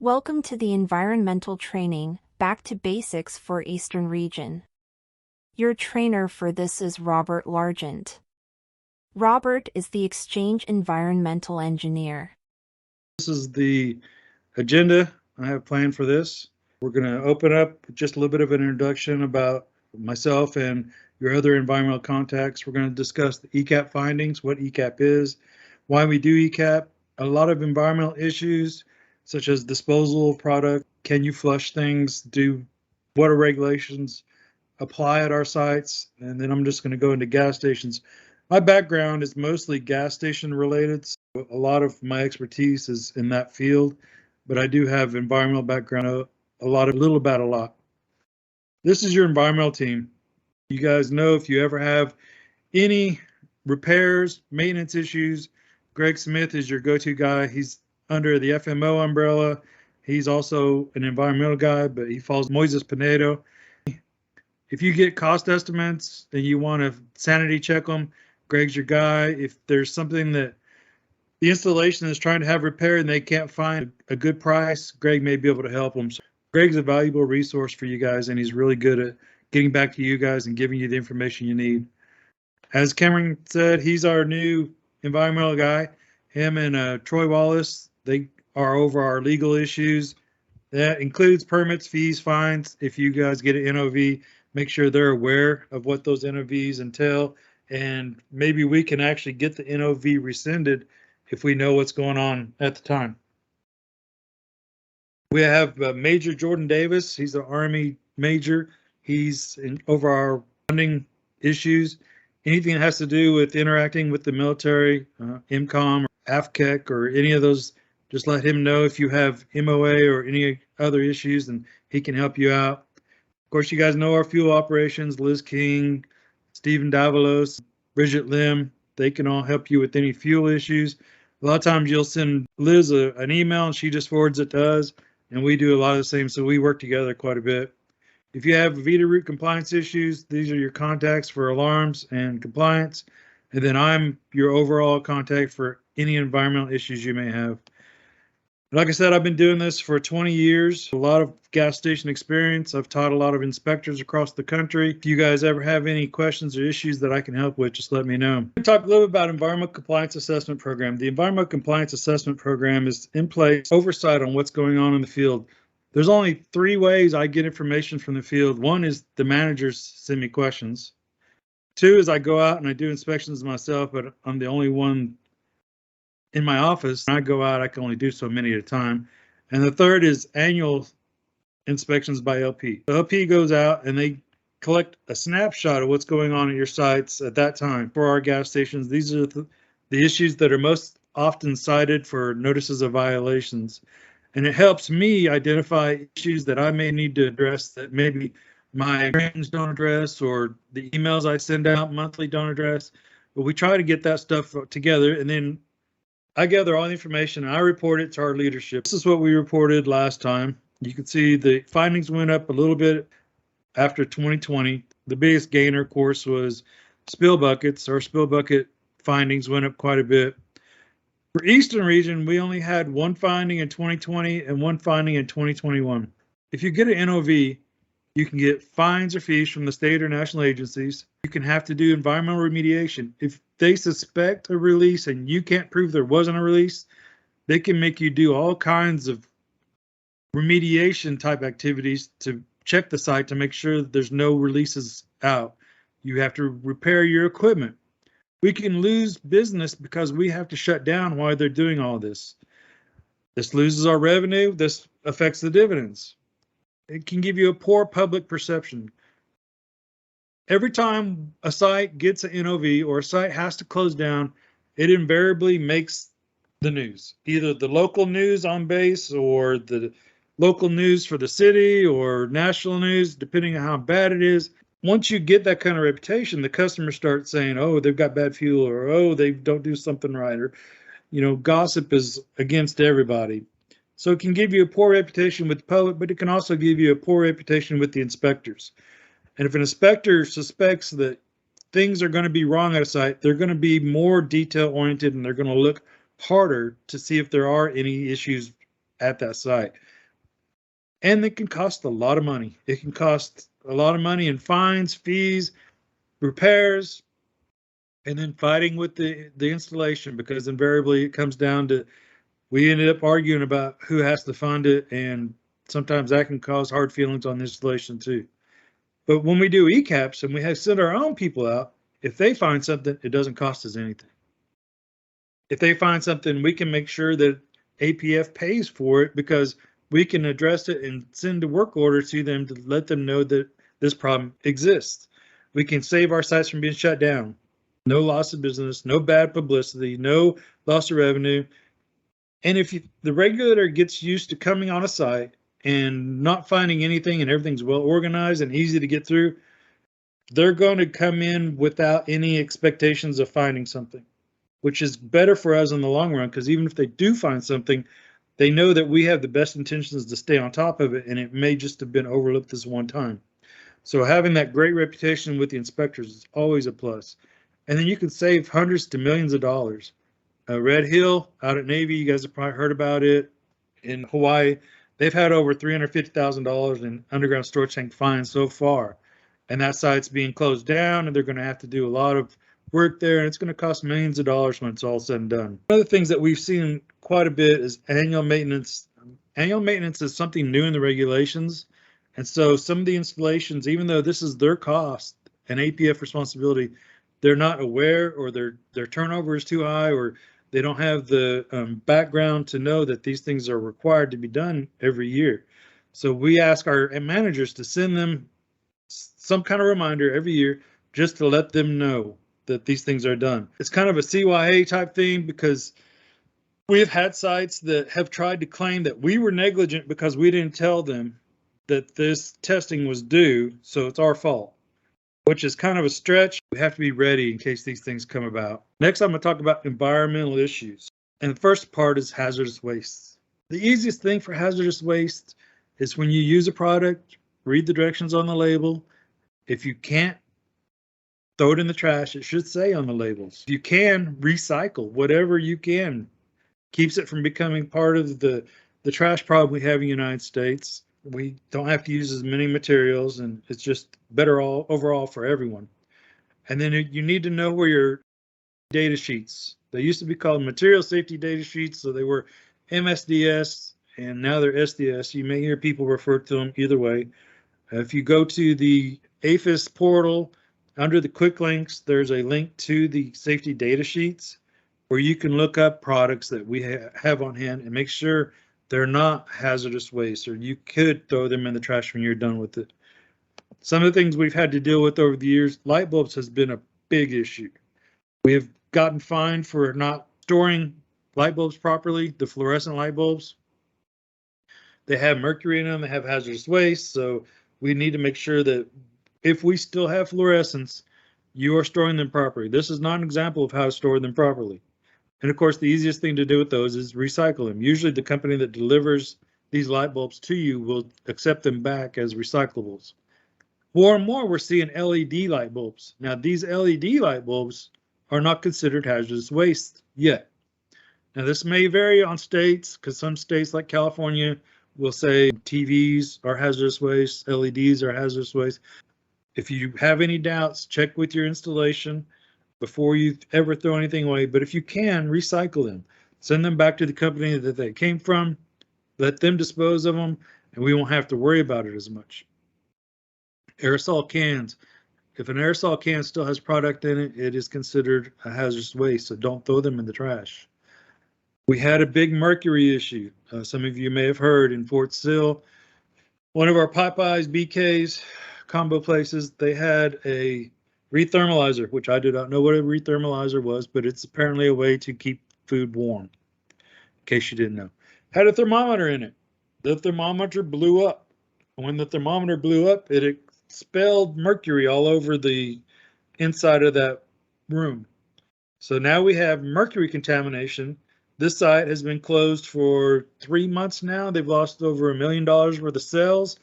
Welcome to the Environmental Training, Back to Basics for Eastern Region. Your trainer for this is Robert Largent. Robert is the Exchange Environmental Engineer. This is the agenda I have planned for this. We're going to open up with just a little bit of an introduction about myself and your other environmental contacts. We're going to discuss the ECAP findings, what ECAP is, why we do ECAP, a lot of environmental issues such as disposal of product, can you flush things, do what are regulations apply at our sites, and then I'm just going to go into gas stations. My background is mostly gas station related, so a lot of my expertise is in that field, but I do have environmental background, a little about a lot. This is your environmental team. You guys know if you ever have any repairs, maintenance issues, Greg Smith is your go-to guy. He's under the FMO umbrella. He's also an environmental guy, but he follows Moises Pinedo. If you get cost estimates and you want to sanity check them, Greg's your guy. If there's something that the installation is trying to have repaired and they can't find a good price, Greg may be able to help them. So Greg's a valuable resource for you guys, and he's really good at getting back to you guys and giving you the information you need. As Cameron said, he's our new environmental guy. Him and Troy Wallace, they are over our legal issues. That includes permits, fees, fines. If you guys get an NOV, make sure they're aware of what those NOVs entail, and maybe we can actually get the NOV rescinded if we know what's going on at the time. We have Major Jordan Davis. He's an Army major. He's over our funding issues. Anything that has to do with interacting with the military, MCOM, or AFCEC, or any of those, just let him know if you have MOA or any other issues, and he can help you out. Of course, you guys know our fuel operations, Liz King, Stephen Davalos, Bridget Lim. They can all help you with any fuel issues. A lot of times you'll send Liz an email and she just forwards it to us, and we do a lot of the same, so we work together quite a bit. If you have VEDA route compliance issues, these are your contacts for alarms and compliance, and then I'm your overall contact for any environmental issues you may have. Like I said, I've been doing this for 20 years, a lot of gas station experience. I've taught a lot of inspectors across the country. If you guys ever have any questions or issues that I can help with, just let me know. I'm going to talk a little bit about Environmental Compliance Assessment Program. The Environmental Compliance Assessment Program is in place, oversight on what's going on in the field. There's only 3 ways I get information from the field. 1 is the managers send me questions. 2 is I go out and I do inspections myself, but I'm the only one in my office. When I go out, I can only do so many at a time. And the 3rd is annual inspections by LP. The LP goes out and they collect a snapshot of what's going on at your sites at that time. For our gas stations, these are the issues that are most often cited for notices of violations. And it helps me identify issues that I may need to address that maybe my trainings don't address or the emails I send out monthly don't address. But we try to get that stuff together, and then I gather all the information and I report it to our leadership. This is what we reported last time. You can see the findings went up a little bit after 2020. The biggest gainer, of course, was spill buckets. Our spill bucket findings went up quite a bit. For Eastern Region, we only had 1 finding in 2020 and 1 finding in 2021. If you get an NOV, you can get fines or fees from the state or national agencies. You can have to do environmental remediation. If they suspect a release and you can't prove there wasn't a release, they can make you do all kinds of remediation type activities to check the site to make sure that there's no releases out. You have to repair your equipment. We can lose business because we have to shut down while they're doing all this. This loses our revenue. This affects the dividends. It can give you a poor public perception. Every time a site gets an NOV or a site has to close down, it invariably makes the news. Either the local news on base or the local news for the city or national news, depending on how bad it is. Once you get that kind of reputation, the customers start saying, oh, they've got bad fuel, or oh, they don't do something right, or, you know, gossip is against everybody. So it can give you a poor reputation with the public, but it can also give you a poor reputation with the inspectors. And if an inspector suspects that things are going to be wrong at a site, they're going to be more detail oriented and they're going to look harder to see if there are any issues at that site. And it can cost a lot of money. It can cost a lot of money in fines, fees, repairs, and then fighting with the installation, because invariably it comes down to we ended up arguing about who has to fund it, and sometimes that can cause hard feelings on the installation too. But when we do ECAPs and we have send our own people out, if they find something, it doesn't cost us anything. If they find something, we can make sure that APF pays for it, because we can address it and send a work order to them to let them know that this problem exists. We can save our sites from being shut down. No loss of business, no bad publicity, no loss of revenue. And if the regulator gets used to coming on a site and not finding anything and everything's well organized and easy to get through, they're going to come in without any expectations of finding something, which is better for us in the long run, because even if they do find something, they know that we have the best intentions to stay on top of it, and it may just have been overlooked this one time. So having that great reputation with the inspectors is always a plus. And then you can save hundreds to millions of dollars. Red Hill out at Navy, you guys have probably heard about it. In Hawaii, they've had over $350,000 in underground storage tank fines so far. And that site's being closed down, and they're going to have to do a lot of work there, and it's going to cost millions of dollars when it's all said and done. One of the things that we've seen quite a bit is annual maintenance. Annual maintenance is something new in the regulations. And so some of the installations, even though this is their cost and APF responsibility, they're not aware, or their turnover is too high, or they don't have the background to know that these things are required to be done every year. So we ask our managers to send them some kind of reminder every year, just to let them know that these things are done. It's kind of a CYA type thing, because we've had sites that have tried to claim that we were negligent because we didn't tell them that this testing was due, so it's our fault, which is kind of a stretch. We have to be ready in case these things come about. Next, I'm going to talk about environmental issues. And the first part is hazardous waste. The easiest thing for hazardous waste is when you use a product, read the directions on the label. If you can't, throw it in the trash. It should say on the labels. You can recycle whatever you can. Keeps it from becoming part of the trash problem we have in the United States. We don't have to use as many materials, and it's just better overall for everyone. And then you need to know where your data sheets. They used to be called material safety data sheets, so they were MSDS, and now they're SDS. You may hear people refer to them either way. If you go to the APHIS portal, under the quick links, there's a link to the safety data sheets where you can look up products that we have on hand and make sure they're not hazardous waste, or you could throw them in the trash when you're done with it. Some of the things we've had to deal with over the years, light bulbs has been a big issue. We have gotten fined for not storing light bulbs properly, the fluorescent light bulbs. They have mercury in them, they have hazardous waste, so we need to make sure that if we still have fluorescents, you are storing them properly. This is not an example of how to store them properly. And of course, the easiest thing to do with those is recycle them. Usually the company that delivers these light bulbs to you will accept them back as recyclables. More and more, we're seeing LED light bulbs. Now, these LED light bulbs are not considered hazardous waste yet. Now, this may vary on states, because some states like California will say TVs are hazardous waste, LEDs are hazardous waste. If you have any doubts, check with your installation before you ever throw anything away. But if you can, recycle them. Send them back to the company that they came from. Let them dispose of them, and we won't have to worry about it as much. Aerosol cans. If an aerosol can still has product in it, it is considered a hazardous waste, so don't throw them in the trash. We had a big mercury issue. Some of you may have heard in Fort Sill. One of our Popeyes, BKs, combo places, they had a rethermalizer, which I do not know what a rethermalizer was, but it's apparently a way to keep food warm, in case you didn't know. Had a thermometer in it. The thermometer blew up. When the thermometer blew up, it expelled mercury all over the inside of that room. So now we have mercury contamination. This site has been closed for 3 months now. They've lost over $1 million worth of sales,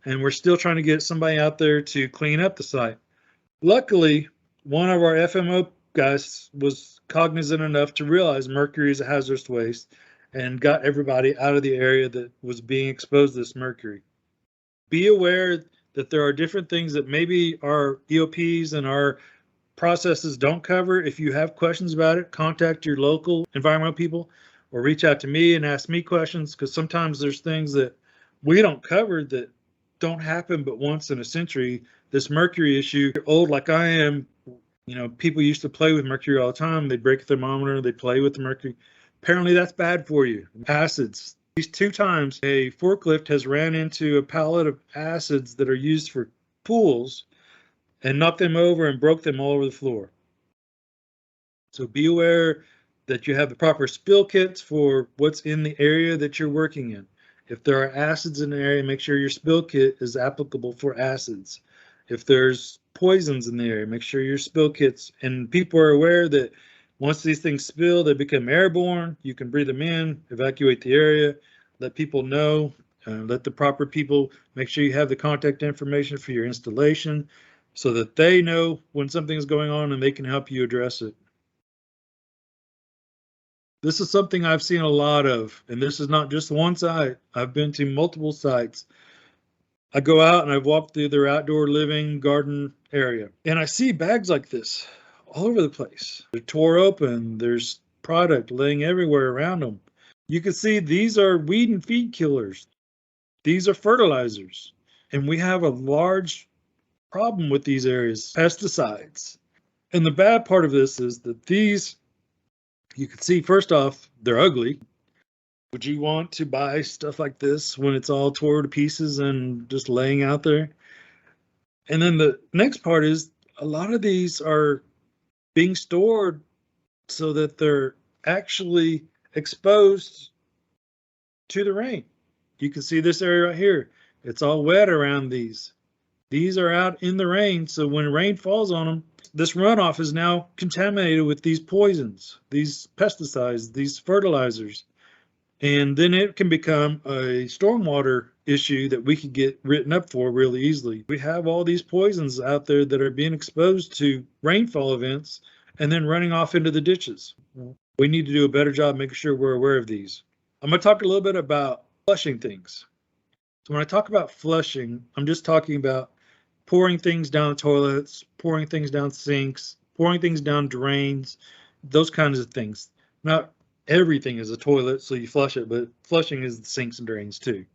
and we're still trying to get somebody out there to clean up the site. Luckily, one of our FMO guys was cognizant enough to realize mercury is a hazardous waste, and got everybody out of the area that was being exposed to this mercury. Be aware that there are different things that maybe our EOPs and our processes don't cover. If you have questions about it, contact your local environmental people or reach out to me and ask me questions, because sometimes there's things that we don't cover that don't happen but once in a century. This mercury issue, you're old like I am, people used to play with mercury all the time. They'd break a thermometer, they'd play with the mercury. Apparently that's bad for you. Acids. These 2 times a forklift has ran into a pallet of acids that are used for pools and knocked them over and broke them all over the floor. So be aware that you have the proper spill kits for what's in the area that you're working in. If there are acids in the area, make sure your spill kit is applicable for acids. If there's poisons in the area, make sure your spill kits, and people are aware that once these things spill, they become airborne. You can breathe them in, evacuate the area, let people know, let the proper people, make sure you have the contact information for your installation so that they know when something is going on and they can help you address it. This is something I've seen a lot of, and this is not just one site. I've been to multiple sites. I go out and I've walked through their outdoor living garden area, and I see bags like this all over the place. They're tore open. There's product laying everywhere around them. You can see these are weed and feed killers. These are fertilizers. And we have a large problem with these areas, pesticides. And the bad part of this is that these, you can see first off, they're ugly. Would you want to buy stuff like this when it's all tore to pieces and just laying out there? And then the next part is a lot of these are being stored so that they're actually exposed to the rain. You can see this area right here. It's all wet around these. These are out in the rain, so when rain falls on them, this runoff is now contaminated with these poisons, these pesticides, these fertilizers. And then it can become a stormwater issue that we could get written up for really easily. We have all these poisons out there that are being exposed to rainfall events and then running off into the ditches. We need to do a better job making sure we're aware of these. I'm going to talk a little bit about flushing things. So when I talk about flushing, I'm just talking about pouring things down toilets, pouring things down sinks, pouring things down drains, those kinds of things. Not everything is a toilet, so you flush it, but flushing is the sinks and drains too.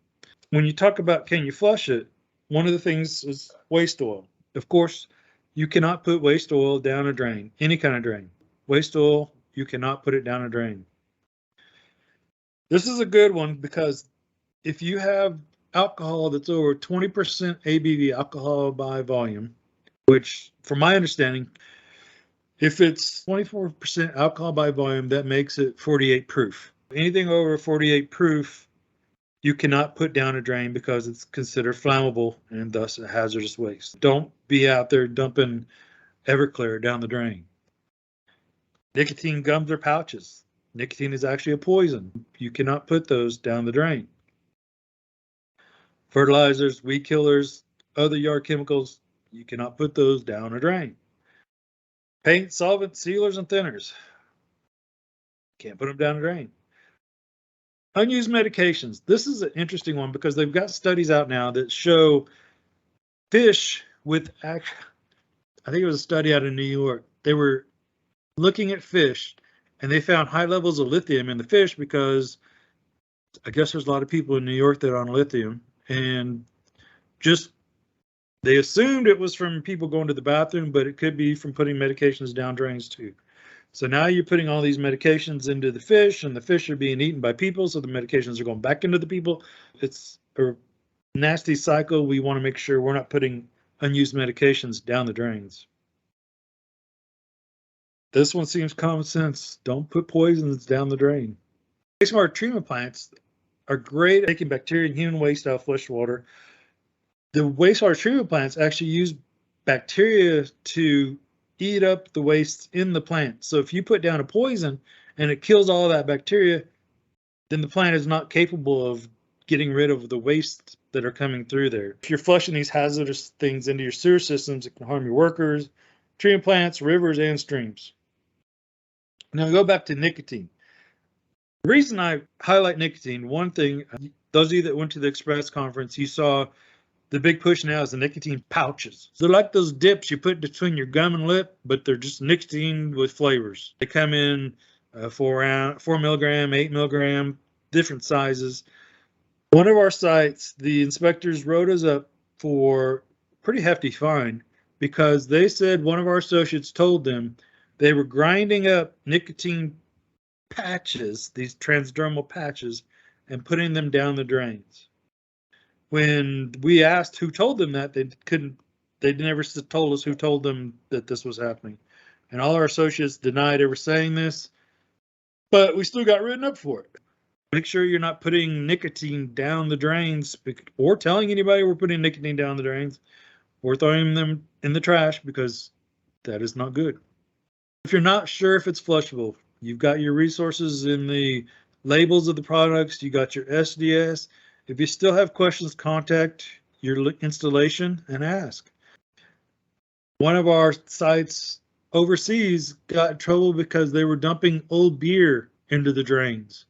When you talk about can you flush it, one of the things is waste oil. Of course, you cannot put waste oil down a drain, any kind of drain. Waste oil, you cannot put it down a drain. This is a good one because if you have alcohol that's over 20% ABV, alcohol by volume, which from my understanding, if it's 24% alcohol by volume, that makes it 48 proof. Anything over 48 proof, you cannot put down a drain because it's considered flammable and thus a hazardous waste. Don't be out there dumping Everclear down the drain. Nicotine gums or pouches. Nicotine is actually a poison. You cannot put those down the drain. Fertilizers, weed killers, other yard chemicals, you cannot put those down a drain. Paint, solvent, sealers, and thinners. Can't put them down a drain. Unused medications. This is an interesting one because they've got studies out now that show fish with, I think it was a study out in New York. They were looking at fish and they found high levels of lithium in the fish because I guess there's a lot of people in New York that are on lithium, and just they assumed it was from people going to the bathroom, but it could be from putting medications down drains too. So now you're putting all these medications into the fish, and the fish are being eaten by people, so the medications are going back into the people. It's a nasty cycle. We want to make sure we're not putting unused medications down the drains. This one seems common sense. Don't put poisons down the drain. Wastewater treatment plants are great at taking bacteria and human waste out of fresh water. The wastewater treatment plants actually use bacteria to eat up the waste in the plant. So if you put down a poison and it kills all of that bacteria, then the plant is not capable of getting rid of the waste that are coming through there. If you're flushing these hazardous things into your sewer systems, it can harm your workers, treatment plants, rivers, and streams. Now go back to nicotine. The reason I highlight nicotine, one thing, those of you that went to the Express conference, you saw the big push now is the nicotine pouches. They're like those dips you put between your gum and lip, but they're just nicotine with flavors. They come in 4 milligram, 8 milligram, different sizes. One of our sites, the inspectors wrote us up for pretty hefty fine because they said one of our associates told them they were grinding up nicotine patches, these transdermal patches, and putting them down the drains. When we asked who told them that, they never told us who told them that this was happening. And all our associates denied ever saying this, but we still got written up for it. Make sure you're not putting nicotine down the drains or telling anybody we're putting nicotine down the drains or throwing them in the trash, because that is not good. If you're not sure if it's flushable, you've got your resources in the labels of the products, you got your SDS. If you still have questions, contact your installation and ask. One of our sites overseas got in trouble because they were dumping old beer into the drains.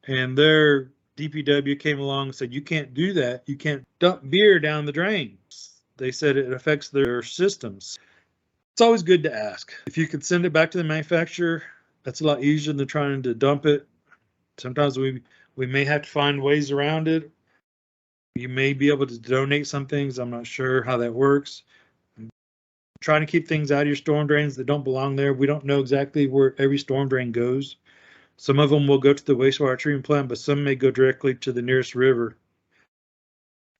And their DPW came along and said, you can't do that. You can't dump beer down the drains. They said it affects their systems. It's always good to ask. If you could send it back to the manufacturer, that's a lot easier than trying to dump it. Sometimes we may have to find ways around it. You may be able to donate some things. I'm not sure how that works. Trying to keep things out of your storm drains that don't belong there. We don't know exactly where every storm drain goes. Some of them will go to the wastewater treatment plant, but some may go directly to the nearest river.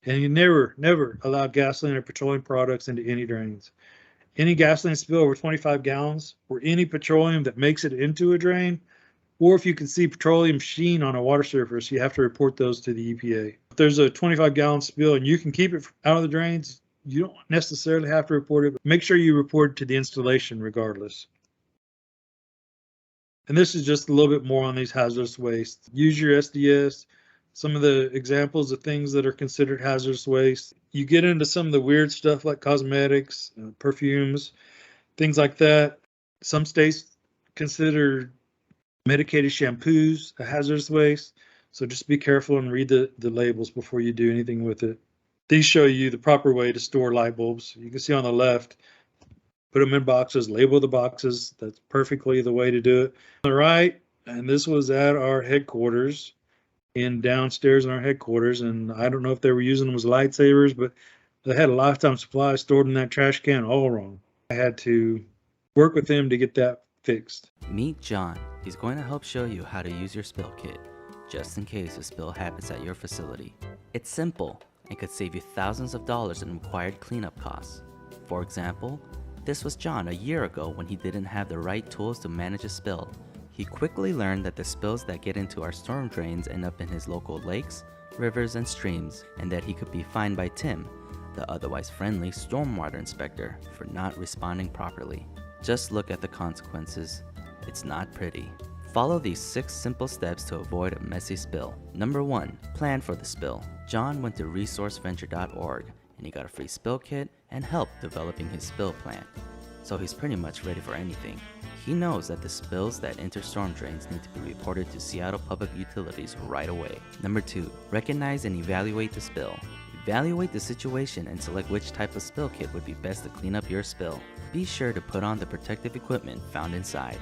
And you never allow gasoline or petroleum products into any drains. Any gasoline spill over 25 gallons or any petroleum that makes it into a drain, or if you can see petroleum sheen on a water surface, you have to report those to the EPA. If there's a 25-gallon spill and you can keep it out of the drains, you don't necessarily have to report it, but make sure you report it to the installation regardless. And this is just a little bit more on these hazardous wastes. Use your SDS. Some of the examples of things that are considered hazardous waste. You get into some of the weird stuff like cosmetics, perfumes, things like that. Some states consider medicated shampoos a hazardous waste. So just be careful and read the labels before you do anything with it. These show you the proper way to store light bulbs. You can see on the left, put them in boxes, label the boxes. That's perfectly the way to do it. On the right, and this was at our headquarters, downstairs in our headquarters, and I don't know if they were using them as lightsabers, but they had a lifetime supply stored in that trash can all wrong. I had to work with them to get that fixed. Meet John. He's going to help show you how to use your spill kit, just in case a spill happens at your facility. It's simple and could save you thousands of dollars in required cleanup costs. For example, this was John a year ago when he didn't have the right tools to manage a spill. He quickly learned that the spills that get into our storm drains end up in his local lakes, rivers, and streams, and that he could be fined by Tim, the otherwise friendly stormwater inspector, for not responding properly. Just look at the consequences. It's not pretty. Follow these 6 simple steps to avoid a messy spill. Number 1, plan for the spill. John went to resourceventure.org and he got a free spill kit and help developing his spill plan. So he's pretty much ready for anything. He knows that the spills that enter storm drains need to be reported to Seattle Public Utilities right away. Number 2, recognize and evaluate the spill. Evaluate the situation and select which type of spill kit would be best to clean up your spill. Be sure to put on the protective equipment found inside.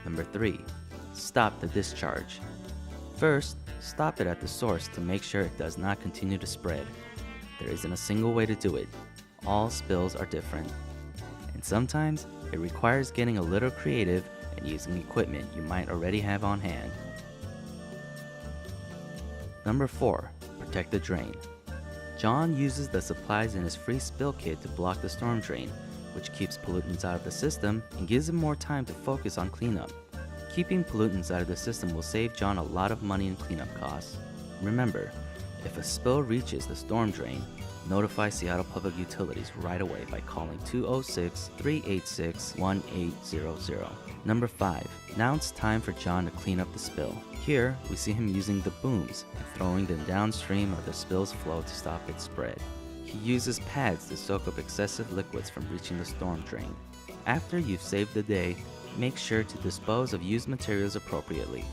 Number 3, stop the discharge. First, stop it at the source to make sure it does not continue to spread. There isn't a single way to do it. All spills are different. And sometimes, it requires getting a little creative and using equipment you might already have on hand. Number 4, protect the drain. John uses the supplies in his free spill kit to block the storm drain, which keeps pollutants out of the system and gives him more time to focus on cleanup. Keeping pollutants out of the system will save John a lot of money in cleanup costs. Remember, if a spill reaches the storm drain, notify Seattle Public Utilities right away by calling 206-386-1800. Number 5. Now it's time for John to clean up the spill. Here, we see him using the booms and throwing them downstream of the spill's flow to stop its spread. He uses pads to soak up excessive liquids from reaching the storm drain. After you've saved the day, make sure to dispose of used materials appropriately.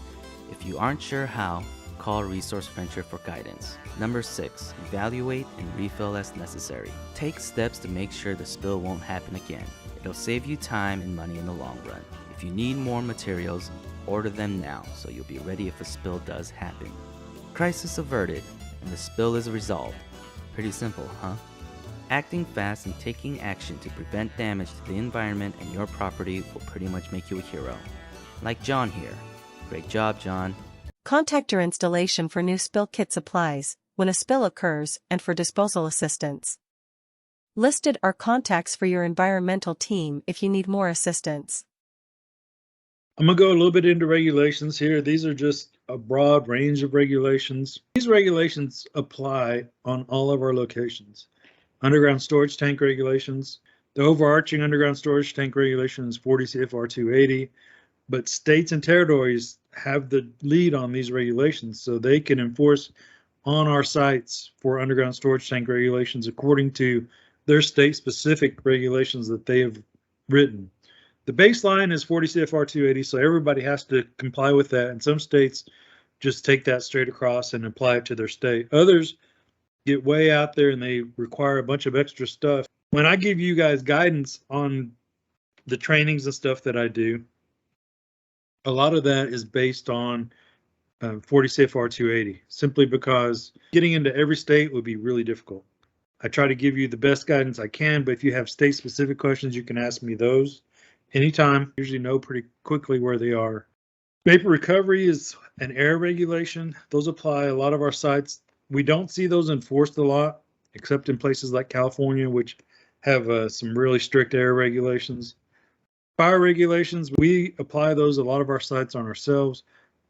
If you aren't sure how, call Resource Venture for guidance. Number 6, evaluate and refill as necessary. Take steps to make sure the spill won't happen again. It'll save you time and money in the long run. If you need more materials, order them now so you'll be ready if a spill does happen. Crisis averted and the spill is resolved. Pretty simple, huh? Acting fast and taking action to prevent damage to the environment and your property will pretty much make you a hero. Like John here. Great job, John. Contact your installation for new spill kit supplies when a spill occurs and for disposal assistance. Listed are contacts for your environmental team if you need more assistance. I'm going to go a little bit into regulations here. These are just a broad range of regulations. These regulations apply on all of our locations. Underground storage tank regulations. The overarching underground storage tank regulation is 40 CFR 280, but states and territories have the lead on these regulations, so they can enforce on our sites for underground storage tank regulations according to their state-specific regulations that they have written. The baseline is 40 CFR 280, so everybody has to comply with that, and some states just take that straight across and apply it to their state. Others get way out there and they require a bunch of extra stuff. When I give you guys guidance on the trainings and stuff that I do, a lot of that is based on 40 CFR 280, simply because getting into every state would be really difficult. I try to give you the best guidance I can, but if you have state-specific questions, you can ask me those anytime. Usually know pretty quickly where they are. Vapor recovery is an air regulation. Those apply a lot of our sites. We don't see those enforced a lot, except in places like California, which have some really strict air regulations. Fire regulations, we apply those a lot of our sites on ourselves.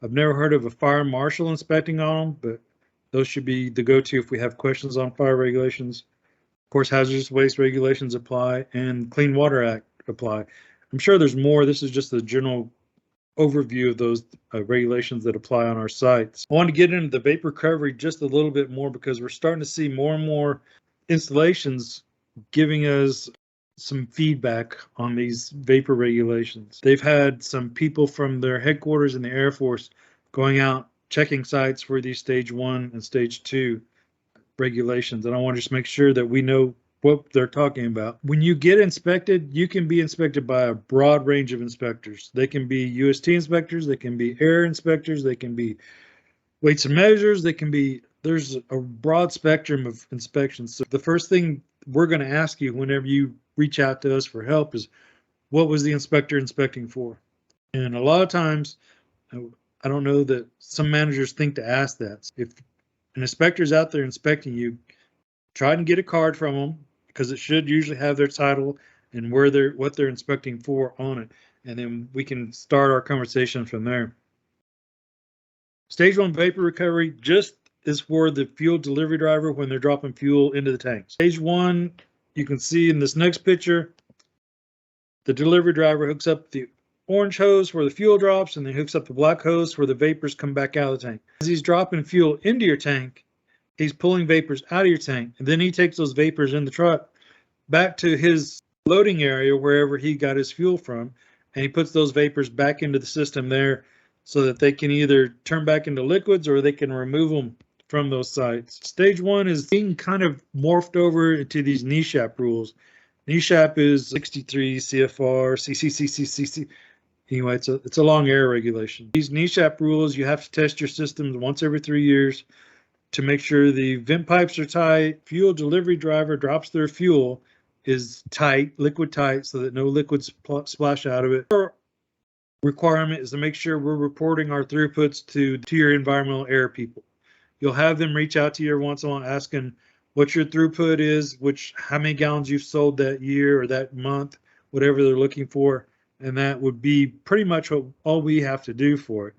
I've never heard of a fire marshal inspecting on them, but those should be the go-to if we have questions on fire regulations. Of course, hazardous waste regulations apply and Clean Water Act apply. I'm sure there's more. This is just the general overview of those regulations that apply on our sites. I want to get into the vapor recovery just a little bit more because we're starting to see more and more installations giving us some feedback on these vapor regulations. They've had some people from their headquarters in the Air Force going out checking sites for these stage 1 and stage 2 regulations, and I want to just make sure that we know what they're talking about. When you get inspected, you can be inspected by a broad range of inspectors. They can be UST inspectors, they can be air inspectors, they can be weights and measures, there's a broad spectrum of inspections. So the first thing we're going to ask you whenever you reach out to us for help is, what was the inspector inspecting for? And a lot of times, I don't know that some managers think to ask that. If an inspector's out there inspecting you, try and get a card from them, because it should usually have their title and what they're inspecting for on it. And then we can start our conversation from there. Stage 1 vapor recovery just is for the fuel delivery driver when they're dropping fuel into the tanks. Stage 1, you can see in this next picture, the delivery driver hooks up the orange hose where the fuel drops and then hooks up the black hose where the vapors come back out of the tank. As he's dropping fuel into your tank, he's pulling vapors out of your tank, and then he takes those vapors in the truck back to his loading area wherever he got his fuel from, and he puts those vapors back into the system there so that they can either turn back into liquids or they can remove them from those sites. Stage 1 is being kind of morphed over into these NESHAP rules. NESHAP is 63 CFR, CCCCCC. Anyway, it's a long air regulation. These NESHAP rules, you have to test your systems once every 3 years to make sure the vent pipes are tight, fuel delivery driver drops their fuel is tight, liquid tight, so that no liquids splash out of it. Our requirement is to make sure we're reporting our throughputs to your environmental air people. You'll have them reach out to you every once in a while asking what your throughput is, how many gallons you've sold that year or that month, whatever they're looking for, and that would be pretty much all we have to do for it.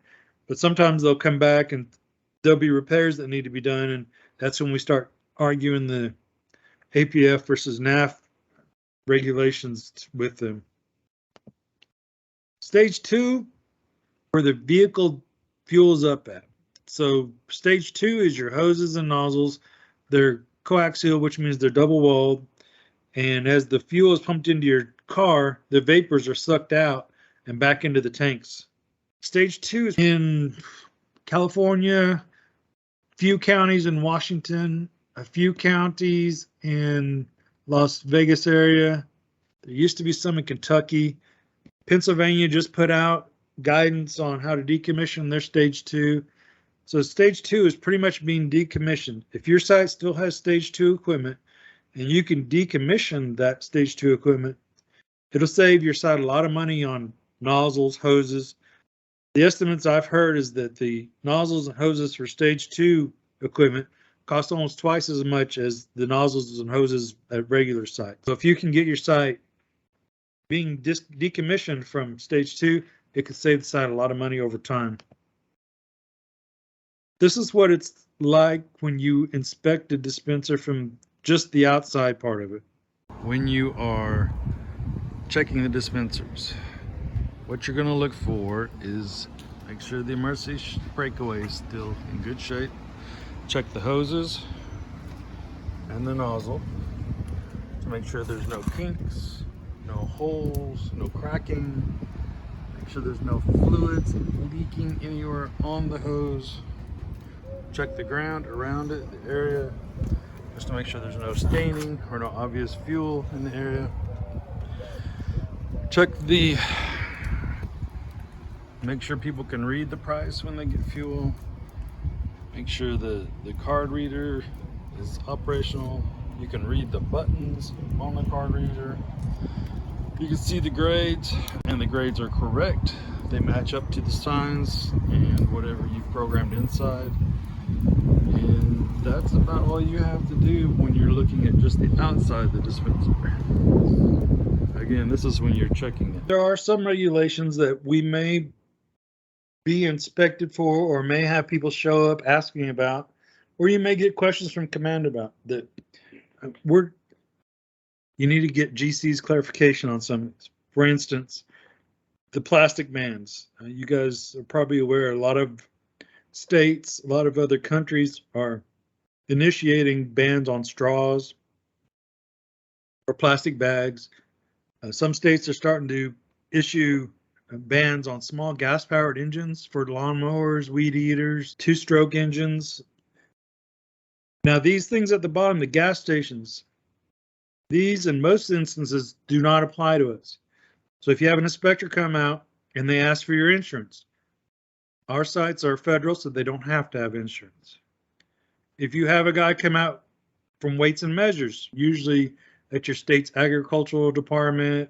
But sometimes they'll come back and there'll be repairs that need to be done, and that's when we start arguing the APF versus NAF regulations with them. Stage 2, where the vehicle fuels up at. So stage 2 is your hoses and nozzles. They're coaxial, which means they're double walled, and as the fuel is pumped into your car, the vapors are sucked out and back into the tanks. Stage 2 is in California, few counties in Washington, a few counties in Las Vegas area. There used to be some in Kentucky. Pennsylvania just put out guidance on how to decommission their stage 2. So stage 2 is pretty much being decommissioned. If your site still has stage 2 equipment and you can decommission that stage 2 equipment, it'll save your site a lot of money on nozzles, hoses. The estimates I've heard is that the nozzles and hoses for stage 2 equipment cost almost twice as much as the nozzles and hoses at regular sites. So if you can get your site being decommissioned from stage 2, it could save the site a lot of money over time. This is what it's like when you inspect a dispenser from just the outside part of it. When you are checking the dispensers, what you're going to look for is make sure the emergency breakaway is still in good shape. Check the hoses and the nozzle to make sure there's no kinks, no holes, no cracking. Make sure there's no fluids leaking anywhere on the hose. Check the ground around it, the area, just to make sure there's no staining or no obvious fuel in the area. Make sure people can read the price when they get fuel. Make sure the card reader is operational. You can read the buttons on the card reader. You can see the grades, and the grades are correct. They match up to the signs and whatever you've programmed inside. And that's about all you have to do when you're looking at just the outside of the dispenser. Again, this is when you're checking it. There are some regulations that we may be inspected for or may have people show up asking about, or you may get questions from command about that. You need to get GC's clarification on some of these. For instance, the plastic bans. You guys are probably aware a lot of states, a lot of other countries are initiating bans on straws or plastic bags. Some states are starting to issue bans on small gas-powered engines for lawnmowers, weed eaters, two-stroke engines. Now, these things at the bottom, the gas stations, these in most instances do not apply to us. So if you have an inspector come out and they ask for your insurance, our sites are federal, so they don't have to have insurance. If you have a guy come out from Weights and Measures, usually at your state's agricultural department,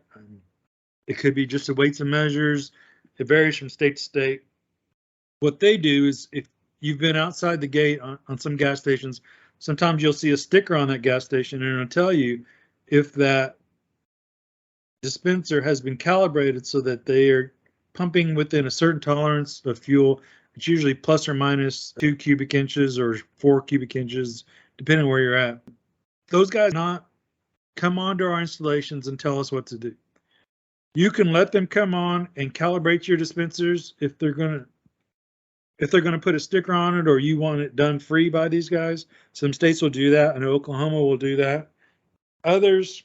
it could be just the Weights and Measures. It varies from state to state. What they do is if you've been outside the gate on some gas stations, sometimes you'll see a sticker on that gas station and it'll tell you if that dispenser has been calibrated so that they are pumping within a certain tolerance of fuel. It's usually plus or minus 2 cubic inches or 4 cubic inches, depending on where you're at. Those guys not come onto our installations and tell us what to do. You can let them come on and calibrate your dispensers if they're gonna put a sticker on it or you want it done free by these guys. Some states will do that, and Oklahoma will do that. Others,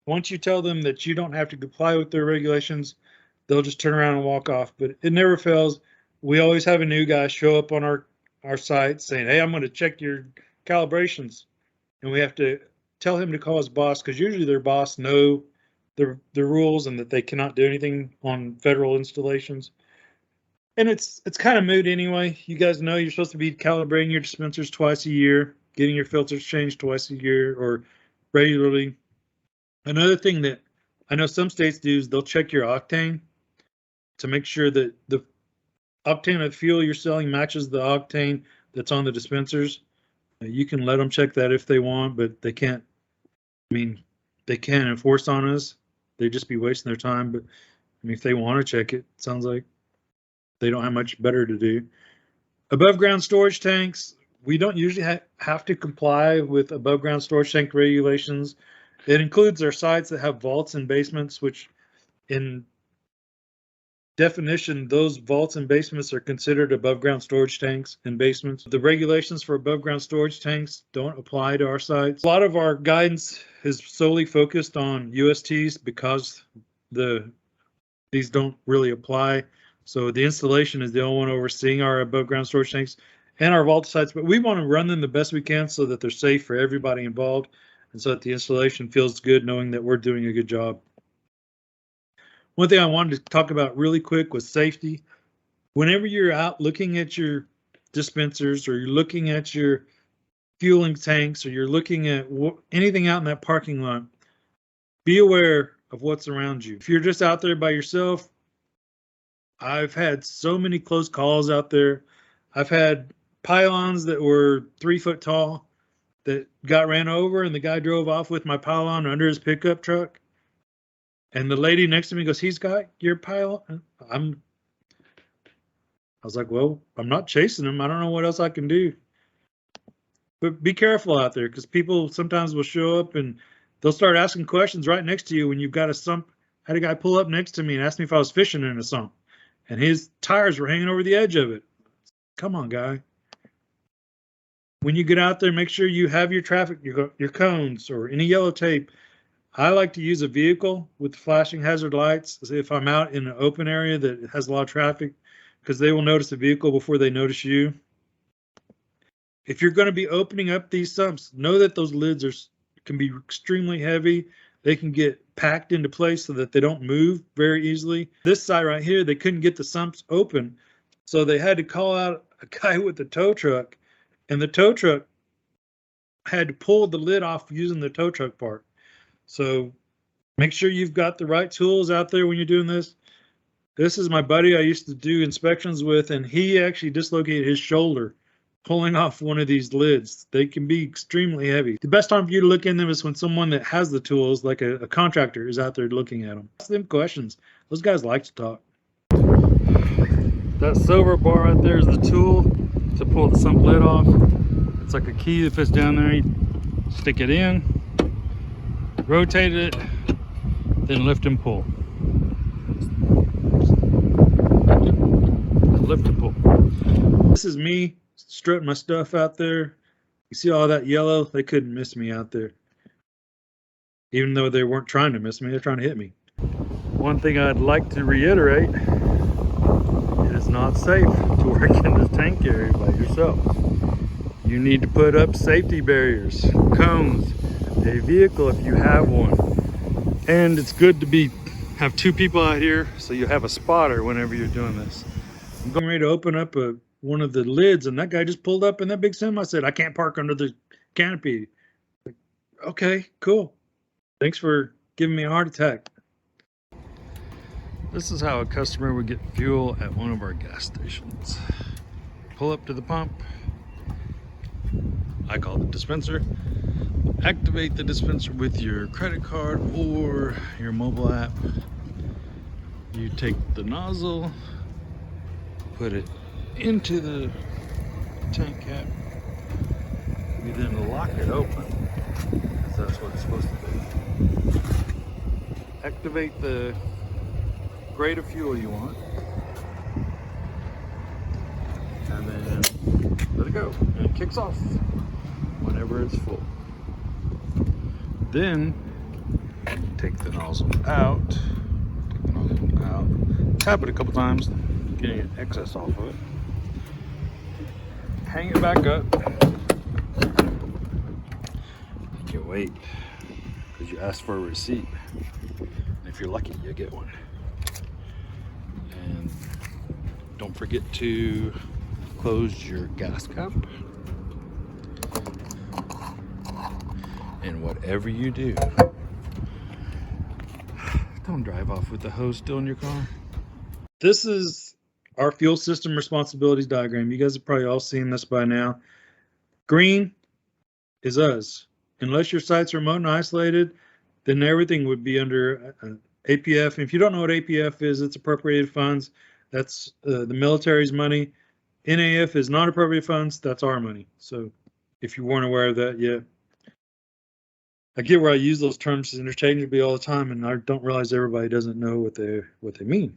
once you tell them that you don't have to comply with their regulations, they'll just turn around and walk off. But it never fails. We always have a new guy show up on our site saying, hey, I'm going to check your calibrations. And we have to tell him to call his boss, because usually their boss know the rules and that they cannot do anything on federal installations. And it's kind of moot anyway. You guys know you're supposed to be calibrating your dispensers twice a year, getting your filters changed twice a year or regularly. Another thing that I know some states do is they'll check your octane to make sure that the octane of fuel you're selling matches the octane that's on the dispensers. You can let them check that if they want, but they can't. I mean, they can't enforce on us. They'd just be wasting their time. But I mean, if they want to check it, it sounds like they don't have much better to do. Above ground storage tanks, we don't usually have to comply with above ground storage tank regulations. It includes our sites that have vaults and basements, which in definition, those vaults and basements are considered above ground storage tanks and basements. The regulations for above ground storage tanks don't apply to our sites. A lot of our guidance is solely focused on USTs because these don't really apply. So the installation is the only one overseeing our above ground storage tanks and our vault sites, but we want to run them the best we can so that they're safe for everybody involved and so that the installation feels good knowing that we're doing a good job. One thing I wanted to talk about really quick was safety. Whenever you're out looking at your dispensers or you're looking at your fueling tanks or you're looking at anything out in that parking lot, be aware of what's around you. If you're just out there by yourself, I've had so many close calls out there. I've had pylons that were 3 foot tall that got ran over, and the guy drove off with my pylon under his pickup truck. And the lady next to me goes, "He's got your pylon." I was like, "Well, I'm not chasing him. I don't know what else I can do." But be careful out there, because people sometimes will show up and they'll start asking questions right next to you when you've got a sump. I had a guy pull up next to me and ask me if I was fishing in a sump, and his tires were hanging over the edge of it. Come on, guy. When you get out there, make sure you have your traffic, your cones or any yellow tape. I like to use a vehicle with flashing hazard lights if I'm out in an open area that has a lot of traffic, because they will notice the vehicle before they notice you. If you're going to be opening up these sumps, know that those lids can be extremely heavy. They can get packed into place so that they don't move very easily. This side right here, they couldn't get the sumps open, so they had to call out a guy with a tow truck, and the tow truck had to pull the lid off using the tow truck part. So make sure you've got the right tools out there when you're doing this. This is my buddy I used to do inspections with, and he actually dislocated his shoulder pulling off one of these lids. They can be extremely heavy. The best time for you to look in them is when someone that has the tools, like a contractor, is out there looking at them. Ask them questions. Those guys like to talk. That silver bar right there is the tool to pull the sump lid off. It's like a key that fits down there. You stick it in, rotate it, then lift and pull. Lift and pull. This is me strutting my stuff out there. You see all that yellow? They couldn't miss me out there. Even though they weren't trying to miss me, they're trying to hit me. One thing I'd like to reiterate, it is not safe to work in this tank area by yourself. You need to put up safety barriers, cones, a vehicle if you have one. And it's good to have 2 people out here so you have a spotter whenever you're doing this. I'm going ready to open up one of the lids, and that guy just pulled up in that big semi. I said, "I can't park under the canopy." Like, okay, cool. Thanks for giving me a heart attack. This is how a customer would get fuel at one of our gas stations. Pull up to the pump. I call it the dispenser. Activate the dispenser with your credit card or your mobile app. You take the nozzle, put it into the tank cap. You then lock it open, because that's what it's supposed to do. Activate the grade of fuel you want, and then let it go, and it kicks off whenever it's full. Then take the nozzle out, tap it a couple times, getting excess off of it. Hang it back up. You wait, because you asked for a receipt. And if you're lucky, you get one. And don't forget to close your gas cap. And whatever you do, don't drive off with the hose still in your car. This is our fuel system responsibilities diagram. You guys have probably all seen this by now. Green is us. Unless your site's remote and isolated, then everything would be under APF. And if you don't know what APF is, it's appropriated funds. That's the military's money. NAF is non-appropriated funds. That's our money. So if you weren't aware of that yet, I get where I use those terms interchangeably all the time, and I don't realize everybody doesn't know what they mean,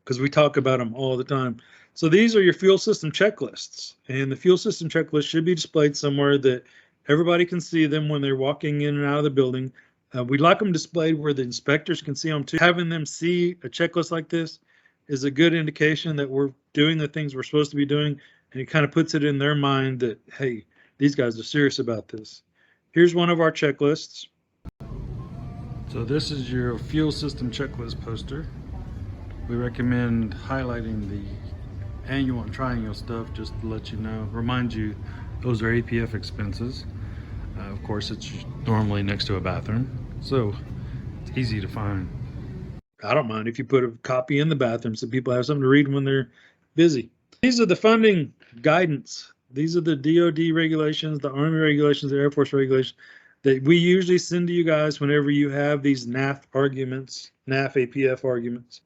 because we talk about them all the time. So these are your fuel system checklists, and the fuel system checklist should be displayed somewhere that everybody can see them when they're walking in and out of the building. We'd like them displayed where the inspectors can see them too. Having them see a checklist like this is a good indication that we're doing the things we're supposed to be doing, and it kind of puts it in their mind that, hey, these guys are serious about this. Here's one of our checklists. So this is your fuel system checklist poster. We recommend highlighting the annual and triennial stuff just to let you know, remind you those are APF expenses. Of course, it's normally next to a bathroom, so it's easy to find. I don't mind if you put a copy in the bathroom so people have something to read when they're busy. These are the funding guidance. These are the DoD regulations, the Army regulations, the Air Force regulations that we usually send to you guys whenever you have these NAF arguments, NAF APF arguments.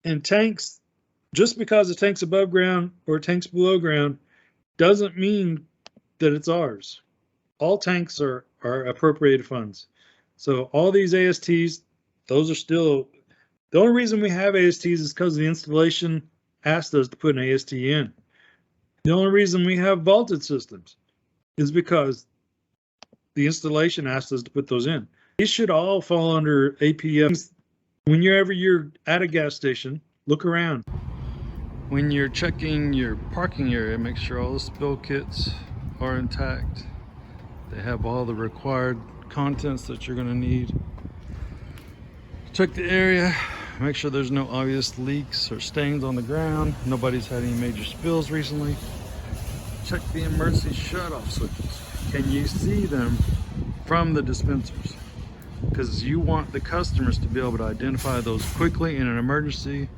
And tanks, just because a tank's above ground or a tank's below ground doesn't mean that it's ours. All tanks are appropriated funds. So all these ASTs, those are still, the only reason we have ASTs is because the installation asked us to put an AST in. The only reason we have vaulted systems is because the installation asked us to put those in. These should all fall under APF. Whenever you're at a gas station, look around. When you're checking your parking area, make sure all the spill kits are intact. They have all the required contents that you're going to need. Check the area, make sure there's no obvious leaks or stains on the ground. Nobody's had any major spills recently. Check the emergency shut-off switches. Can you see them from the dispensers? Because you want the customers to be able to identify those quickly in an emergency.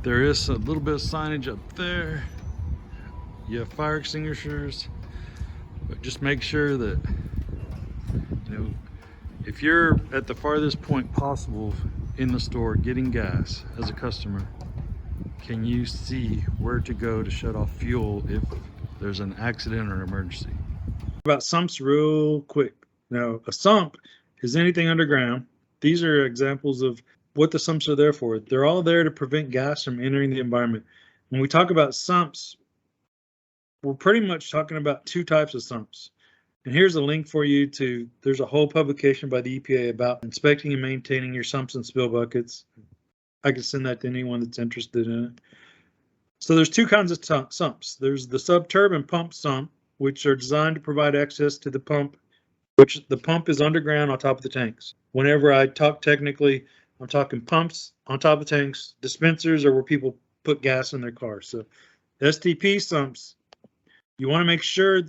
There is a little bit of signage up there. You have fire extinguishers, but just make sure that, you know, if you're at the farthest point possible in the store getting gas as a customer, can you see where to go to shut off fuel if there's an accident or an emergency? About sumps real quick. Now, a sump is anything underground. These are examples of what the sumps are there for. They're all there to prevent gas from entering the environment. When we talk about sumps, we're pretty much talking about two types of sumps. And here's a link for you to, there's a whole publication by the EPA about inspecting and maintaining your sumps and spill buckets. I can send that to anyone that's interested in it. So there's two kinds of sumps. There's the sub-turbine pump sump, which are designed to provide access to the pump, which the pump is underground on top of the tanks. Whenever I talk technically, I'm talking pumps on top of tanks. Dispensers are where people put gas in their cars. So STP sumps, you want to make sure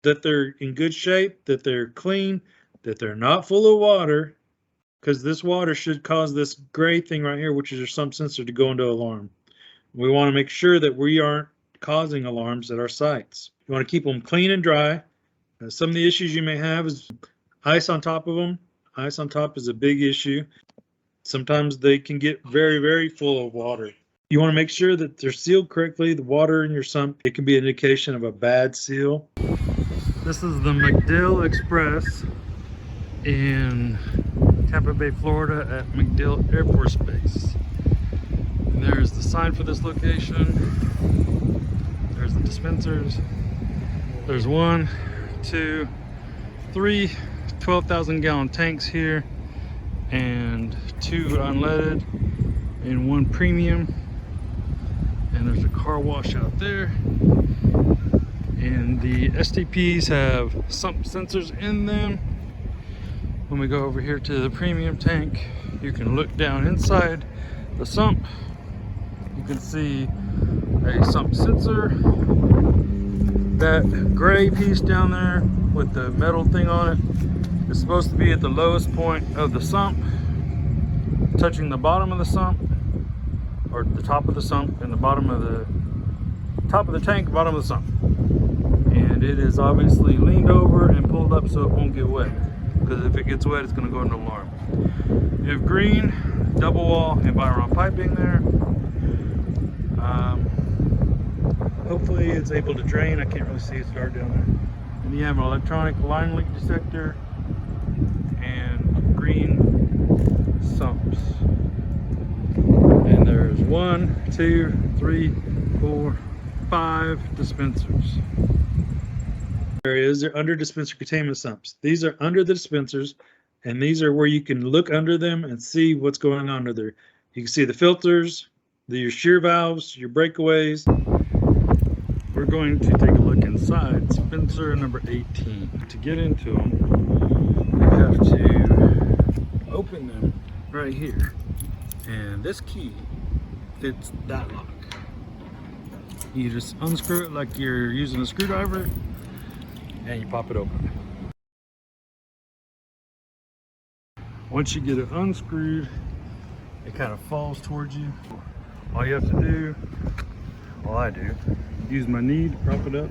that they're in good shape, that they're clean, that they're not full of water, because this water should cause this gray thing right here, which is your sump sensor, to go into alarm. We want to make sure that we aren't causing alarms at our sites. You want to keep them clean and dry. Some of the issues you may have is ice on top of them. Ice on top is a big issue. Sometimes they can get very, very full of water. You want to make sure that they're sealed correctly. The water in your sump, it can be an indication of a bad seal. This is the MacDill Express in Tampa Bay, Florida at MacDill Air Force Base. And there's the sign for this location. There's the dispensers. There's 1, 2, 3 12,000 gallon tanks here, and 2 unleaded and 1 premium. And there's a car wash out there. And the STPs have sump sensors in them. When we go over here to the premium tank, you can look down inside the sump. You can see a sump sensor. That gray piece down there with the metal thing on it is supposed to be at the lowest point of the sump, touching the bottom of the sump, or the top of the sump, and the bottom of the top of the tank, bottom of the sump. And it is obviously leaned over and pulled up so it won't get wet, because if it gets wet, it's going to go into alarm. You have green double wall environmental piping there. Hopefully it's able to drain. I can't really see, it's dark down there. And you have an electronic line leak detector and green sumps. And there's 1, 2, 3, 4, 5 dispensers. Areas are under dispenser containment sumps. These are under the dispensers, and these are where you can look under them and see what's going on under there. You can see the filters, your shear valves, your breakaways. We're going to take a look inside dispenser number 18. To get into them, we have to open them right here. And this key fits that lock. You just unscrew it like you're using a screwdriver and you pop it open. Once you get it unscrewed, it kind of falls towards you. All you have to do, all I do, use my knee to prop it up,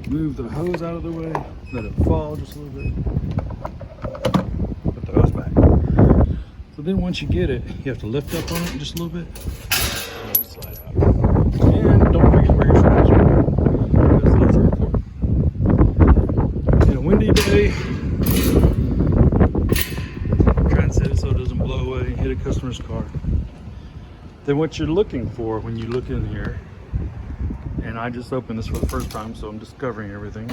move the hose out of the way, let it fall just a little bit, put the hose back. So then once you get it, you have to lift up on it just a little bit, and let it slide out. And don't forget where your screws are, because those are important. In a windy day, try and set it so it doesn't blow away and hit a customer's car. Then what you're looking for when you look in here, and I just opened this for the first time, so I'm discovering everything.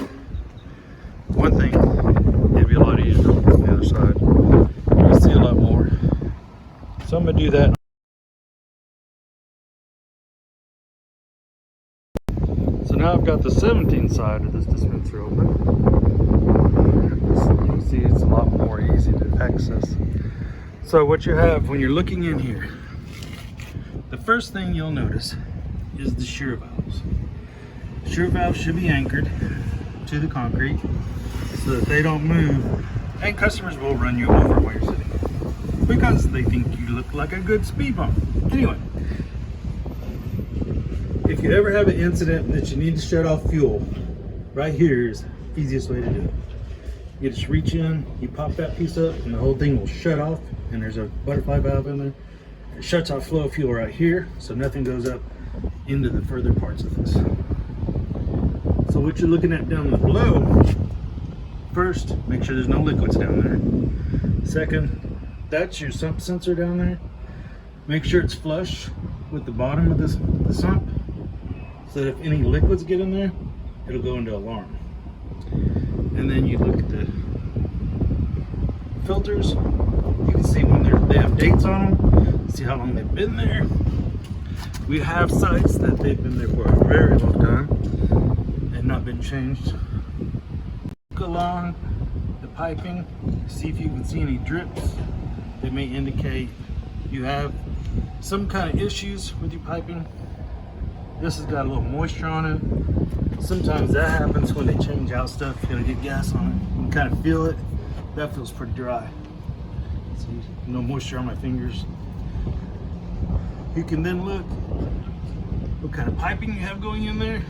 One thing, it'd be a lot easier to open from the other side. You can see a lot more. So I'm gonna do that. So now I've got the 17 side of this dispenser open. You can see it's a lot more easy to access. So what you have when you're looking in here, the first thing you'll notice is the shear valves. Shear valves should be anchored to the concrete so that they don't move, and customers will run you over while you're sitting because they think you look like a good speed bump. Anyway, if you ever have an incident that you need to shut off fuel, right here is the easiest way to do it. You just reach in, you pop that piece up, and the whole thing will shut off, and there's a butterfly valve in there. It shuts off flow of fuel right here, so nothing goes up into the further parts of this. So what you're looking at down below, first, make sure there's no liquids down there. Second, that's your sump sensor down there. Make sure it's flush with the bottom of the sump, so that if any liquids get in there, it'll go into alarm. And then you look at the filters. You can see when they have dates on them, see how long they've been there. We have sites that they've been there for a very long time and not been changed. Look along the piping, see if you can see any drips that may indicate you have some kind of issues with your piping. This has got a little moisture on it. Sometimes that happens when they change out stuff. You're gonna get gas on it. You can kind of feel it. That feels pretty dry. See, no moisture on my fingers. You can then look what kind of piping you have going in there.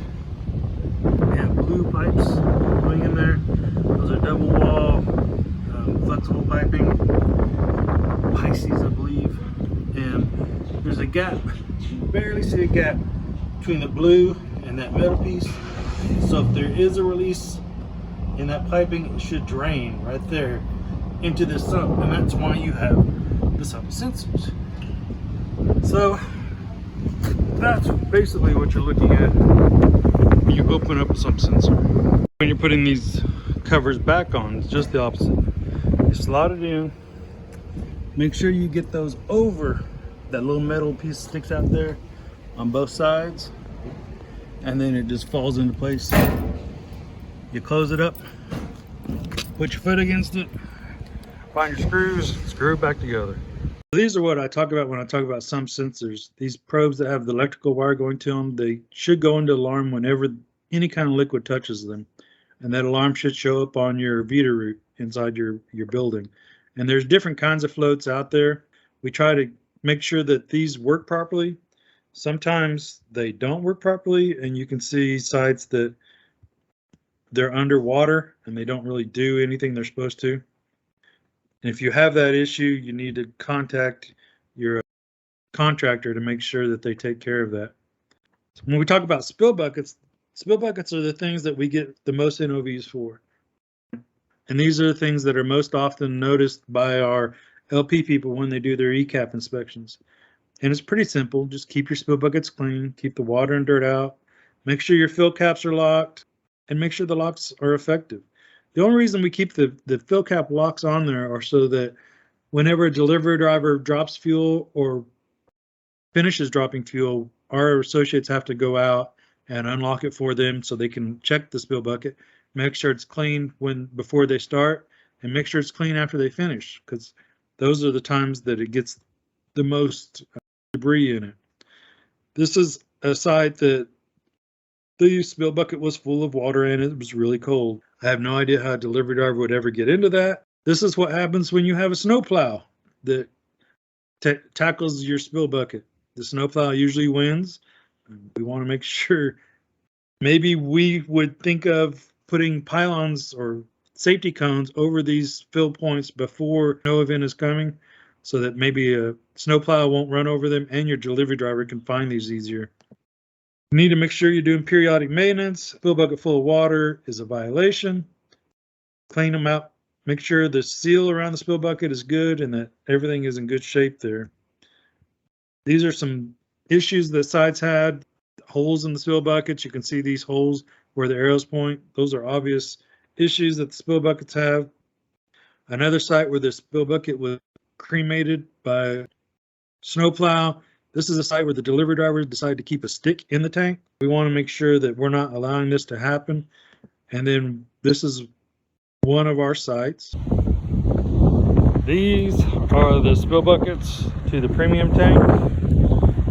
We have blue pipes going in there. Those are double wall, flexible piping. Pisces, I believe. And there's a gap. You barely see a gap between the blue and that metal piece. So if there is a release in that piping, it should drain right there into this sump, and that's why you have the sump sensors. So that's basically what you're looking at when you open up a sump sensor. When you're putting these covers back on, it's just the opposite. You slot it in, make sure you get those over that little metal piece sticks out there on both sides, and then it just falls into place. You close it up, put your foot against it, find your screws, screw it back together. These are what I talk about when I talk about sump sensors. These probes that have the electrical wire going to them, they should go into alarm whenever any kind of liquid touches them. And that alarm should show up on your VEDA route inside your building. And there's different kinds of floats out there. We try to make sure that these work properly. Sometimes they don't work properly, and you can see sites that they're underwater and they don't really do anything they're supposed to. And if you have that issue, you need to contact your contractor to make sure that they take care of that. When we talk about spill buckets are the things that we get the most NOVs for. And these are the things that are most often noticed by our LP people when they do their ECAP inspections. And it's pretty simple. Just keep your spill buckets clean, keep the water and dirt out, make sure your fill caps are locked, and make sure the locks are effective. The only reason we keep the fill cap locks on there are so that Whenever a delivery driver drops fuel or finishes dropping fuel, our associates have to go out and unlock it for them so they can check the spill bucket, make sure it's clean before they start, and make sure it's clean after they finish, because those are the times that it gets the most debris in it. This is a site that the spill bucket was full of water and it was really cold. I have no idea how a delivery driver would ever get into that. This is what happens when you have a snowplow that tackles your spill bucket. The snowplow usually wins. We want to make sure, maybe we would think of putting pylons or safety cones over these fill points before no event is coming, so that maybe a snowplow won't run over them and your delivery driver can find these easier. You need to make sure you're doing periodic maintenance. Fill bucket full of water is a violation. Clean them out. Make sure the seal around the spill bucket is good and that everything is in good shape there. These are some issues that sites had. Holes in the spill buckets. You can see these holes where the arrows point. Those are obvious issues that the spill buckets have. Another site where the spill bucket was cremated by snowplow. This is a site where the delivery driver decided to keep a stick in the tank. We want to make sure that we're not allowing this to happen. And then this is one of our sites. These are the spill buckets to the premium tank.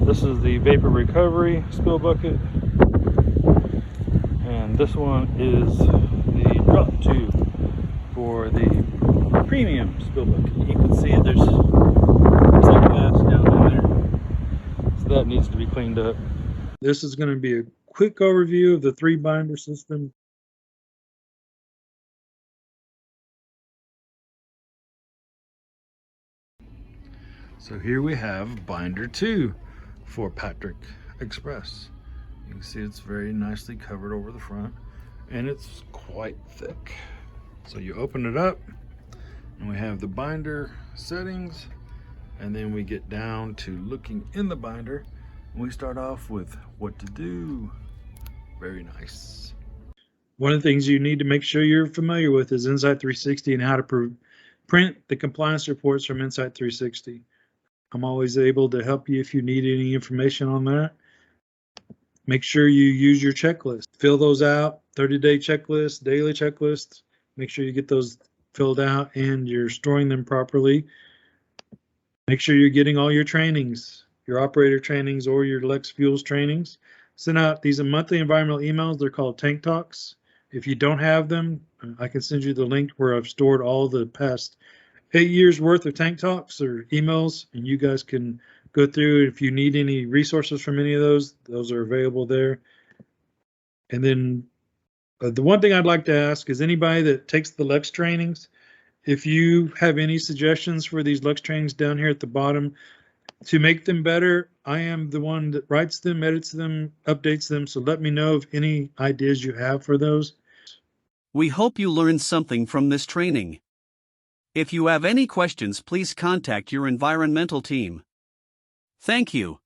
This is the vapor recovery spill bucket. And this one is the drop tube for the premium spill bucket. You can see there's some gas down in there. So that needs to be cleaned up. This is going to be a quick overview of the 3-binder system. So here we have binder 2 for Patrick Express. You can see it's very nicely covered over the front and it's quite thick. So you open it up and we have the binder settings, and then we get down to looking in the binder and we start off with what to do. Very nice. One of the things you need to make sure you're familiar with is Insight 360 and how to print the compliance reports from Insight 360. I'm always able to help you if you need any information on that. Make sure you use your checklist. Fill those out, 30-day checklist, daily checklist. Make sure you get those filled out and you're storing them properly. Make sure you're getting all your trainings, your operator trainings or your Lex Fuels trainings. Send out these monthly environmental emails. They're called Tank Talks. If you don't have them, I can send you the link where I've stored all the past 8 years worth of Tank Talks or emails, and you guys can go through. If you need any resources from any of those are available there. And then the one thing I'd like to ask is anybody that takes the Lex trainings, if you have any suggestions for these Lex trainings down here at the bottom to make them better, I am the one that writes them, edits them, updates them. So let me know of any ideas you have for those. We hope you learned something from this training. If you have any questions, please contact your environmental team. Thank you.